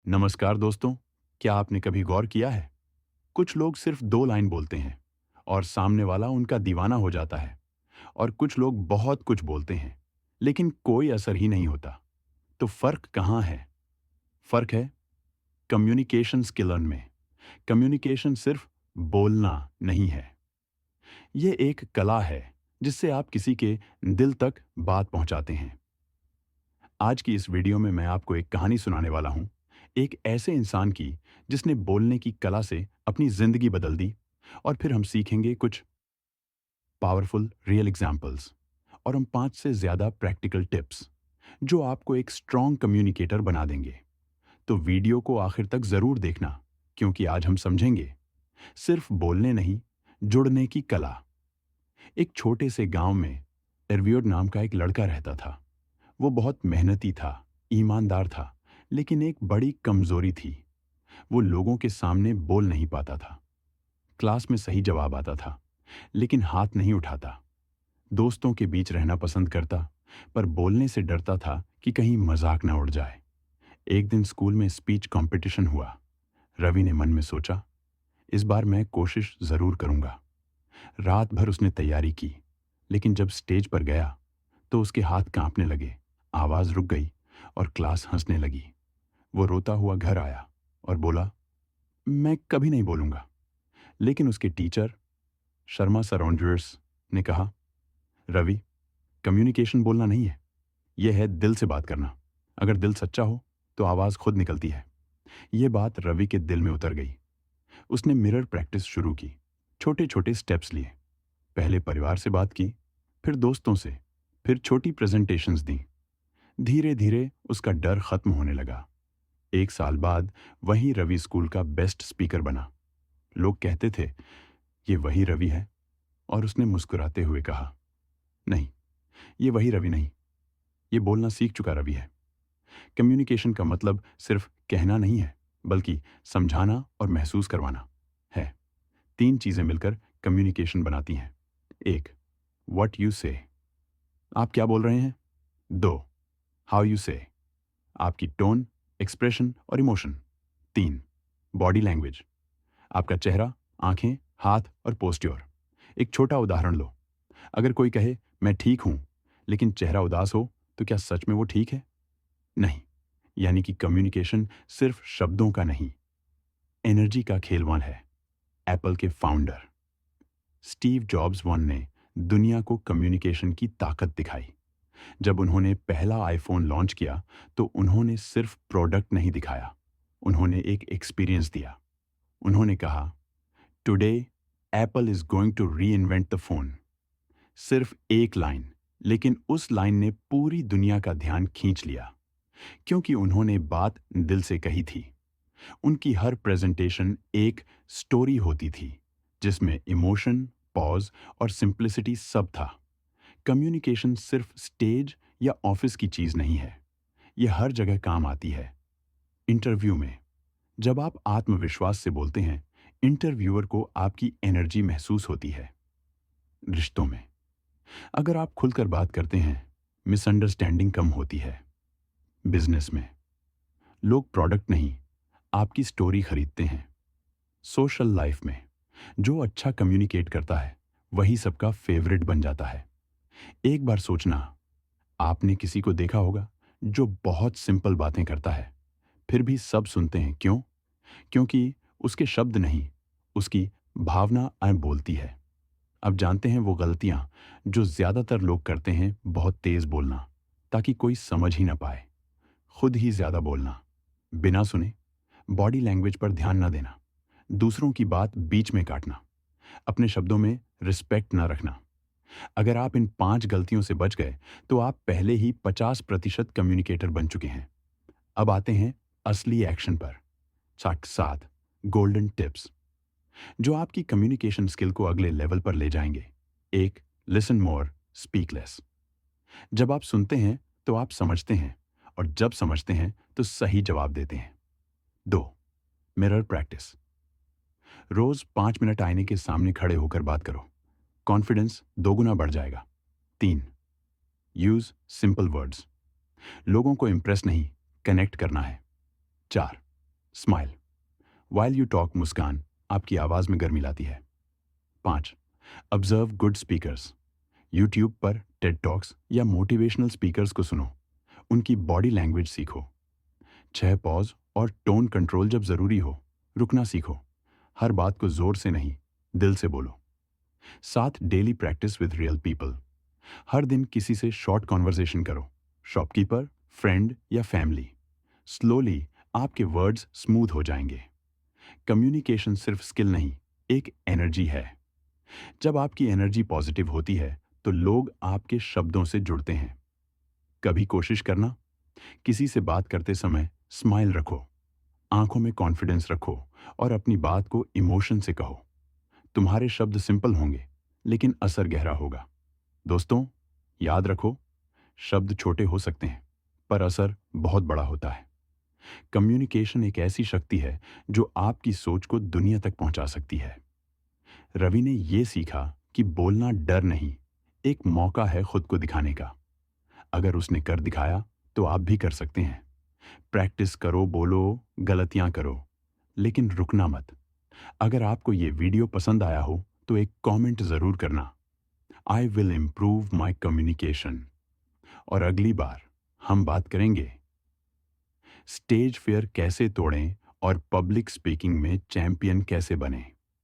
नमस्कार दोस्तों। क्या आपने कभी गौर किया है? कुछ लोग सिर्फ 2 लाइन बोलते हैं और सामने वाला उनका दीवाना हो जाता है। और कुछ लोग बहुत कुछ बोलते हैं लेकिन कोई असर ही नहीं होता। तो फर्क कहाँ है? फर्क है कम्युनिकेशन स्किलन में। कम्युनिकेशन सिर्फ बोलना नहीं है। ये एक कला है जिससे आप किसी के दिल तक बात पहुंचाते हैं। आज की इस वीडियो में मैं आपको एक कहानी सुनाने वाला हूं, एक ऐसे इंसान की जिसने बोलने की कला से अपनी जिंदगी बदल दी। और फिर हम सीखेंगे कुछ पावरफुल रियल एग्जाम्पल्स और हम 5 से ज्यादा प्रैक्टिकल टिप्स जो आपको एक स्ट्रॉन्ग कम्युनिकेटर बना देंगे। तो वीडियो को आखिर तक जरूर देखना, क्योंकि आज हम समझेंगे सिर्फ बोलने नहीं, जुड़ने की कला। एक छोटे से गांव में एरवियोड नाम का एक लड़का रहता था। वो बहुत मेहनती था, ईमानदार था, लेकिन एक बड़ी कमजोरी थी। वो लोगों के सामने बोल नहीं पाता था। क्लास में सही जवाब आता था, लेकिन हाथ नहीं उठाता। दोस्तों के बीच रहना पसंद करता, पर बोलने से डरता था कि कहीं मजाक ना उड़ जाए। एक दिन स्कूल में स्पीच कंपटीशन हुआ। रवि ने मन में सोचा, इस बार मैं कोशिश जरूर करूंगा। रात भर उसने तैयारी की, लेकिन जब स्टेज पर गया तो उसके हाथ कांपने लगे, आवाज रुक गई और क्लास हंसने लगी। वो रोता हुआ घर आया और बोला, मैं कभी नहीं बोलूंगा। लेकिन उसके टीचर शर्मा सराउंडर्स ने कहा, रवि, कम्युनिकेशन बोलना नहीं है, यह है दिल से बात करना। अगर दिल सच्चा हो तो आवाज खुद निकलती है। यह बात रवि के दिल में उतर गई। उसने मिरर प्रैक्टिस शुरू की, छोटे छोटे स्टेप्स लिए। पहले परिवार से बात की, फिर दोस्तों से, फिर छोटी प्रेजेंटेशंस दी। धीरे धीरे उसका डर खत्म होने लगा। 1 साल बाद वही रवि स्कूल का बेस्ट स्पीकर बना। लोग कहते थे, ये वही रवि है। और उसने मुस्कुराते हुए कहा, नहीं, ये वही रवि नहीं, ये बोलना सीख चुका रवि है। कम्युनिकेशन का मतलब सिर्फ कहना नहीं है, बल्कि समझाना और महसूस करवाना है। 3 चीजें मिलकर कम्युनिकेशन बनाती हैं। 1, व्हाट यू से, आप क्या बोल रहे हैं। 2, हाउ यू से, आपकी टोन, एक्सप्रेशन और इमोशन। 3, बॉडी लैंग्वेज, आपका चेहरा, आंखें, हाथ और पोस्ट्योर। एक छोटा उदाहरण लो। अगर कोई कहे, मैं ठीक हूं, लेकिन चेहरा उदास हो, तो क्या सच में वो ठीक है? नहीं। यानी कि कम्युनिकेशन सिर्फ शब्दों का नहीं, एनर्जी का खेलवान है। एप्पल के फाउंडर स्टीव जॉब्स वन ने दुनिया को कम्युनिकेशन की ताकत दिखाई। जब उन्होंने पहला आईफोन लॉन्च किया तो उन्होंने सिर्फ प्रोडक्ट नहीं दिखाया, उन्होंने एक एक्सपीरियंस दिया। उन्होंने कहा, today Apple is going to reinvent the phone. सिर्फ एक लाइन, लेकिन उस लाइन ने पूरी दुनिया का ध्यान खींच लिया, क्योंकि उन्होंने बात दिल से कही थी। उनकी हर प्रेजेंटेशन एक स्टोरी होती थी, जिसमें इमोशन, पॉज और सिंप्लिसिटी सब था। कम्युनिकेशन सिर्फ स्टेज या ऑफिस की चीज नहीं है, यह हर जगह काम आती है। इंटरव्यू में जब आप आत्मविश्वास से बोलते हैं, इंटरव्यूअर को आपकी एनर्जी महसूस होती है। रिश्तों में अगर आप खुलकर बात करते हैं, मिसअंडरस्टैंडिंग कम होती है। बिजनेस में लोग प्रोडक्ट नहीं, आपकी स्टोरी खरीदते हैं। सोशल लाइफ में जो अच्छा कम्युनिकेट करता है वही सबका फेवरेट बन जाता है। एक बार सोचना, आपने किसी को देखा होगा जो बहुत सिंपल बातें करता है, फिर भी सब सुनते हैं। क्यों? क्योंकि उसके शब्द नहीं, उसकी भावना बोलती है। अब जानते हैं वो गलतियां जो ज्यादातर लोग करते हैं, बहुत तेज बोलना ताकि कोई समझ ही ना पाए, खुद ही ज्यादा बोलना, बिना सुने, बॉडी लैंग्वेज पर ध्यान ना देना, दूसरों की बात बीच में काटना, अपने शब्दों में रिस्पेक्ट ना रखना। अगर आप इन 5 गलतियों से बच गए तो आप पहले ही 50% कम्युनिकेटर बन चुके हैं। अब आते हैं असली एक्शन पर। 7 गोल्डन टिप्स जो आपकी कम्युनिकेशन स्किल को अगले लेवल पर ले जाएंगे। 1, लिसन मोर, स्पीक लेस। जब आप सुनते हैं तो आप समझते हैं, और जब समझते हैं तो सही जवाब देते हैं। 2, मिरर प्रैक्टिस, रोज 5 मिनट आईने के सामने खड़े होकर बात करो, कॉन्फिडेंस 2 गुना बढ़ जाएगा। 3, यूज सिंपल वर्ड्स, लोगों को इंप्रेस नहीं, कनेक्ट करना है। 4, स्माइल। वाइल यू टॉक, मुस्कान आपकी आवाज़ में गर्मी लाती है। 5. Observe good speakers. यूट्यूब पर टेड टॉक्स या मोटिवेशनल स्पीकर्स को सुनो, उनकी बॉडी लैंग्वेज सीखो। 6. पॉज और टोन कंट्रोल जब ज़रूरी हो, रुकना सीखो। हर बात को ज़ोर से नहीं, दिल से बोलो। 7. Daily practice with real people. हर दिन किसी से शॉर्ट कॉन्वर्सेशन करो, शॉपकीपर, फ्रेंड या फैमिली। स्लोली आपके वर्ड्स स्मूथ हो जाएंगे। कम्युनिकेशन सिर्फ स्किल नहीं, एक एनर्जी है। जब आपकी एनर्जी पॉजिटिव होती है तो लोग आपके शब्दों से जुड़ते हैं। कभी कोशिश करना, किसी से बात करते समय स्माइल रखो, आंखों में कॉन्फिडेंस रखो और अपनी बात को इमोशन से कहो। तुम्हारे शब्द सिंपल होंगे लेकिन असर गहरा होगा। दोस्तों, याद रखो, शब्द छोटे हो सकते हैं पर असर बहुत बड़ा होता है। कम्युनिकेशन एक ऐसी शक्ति है जो आपकी सोच को दुनिया तक पहुंचा सकती है। रवि ने यह सीखा कि बोलना डर नहीं, एक मौका है खुद को दिखाने का। अगर उसने कर दिखाया तो आप भी कर सकते हैं। प्रैक्टिस करो, बोलो, गलतियां करो, लेकिन रुकना मत। अगर आपको ये वीडियो पसंद आया हो तो एक कमेंट जरूर करना, I will improve my communication. और अगली बार हम बात करेंगे स्टेज फियर कैसे तोड़ें और पब्लिक स्पीकिंग में चैंपियन कैसे बनें।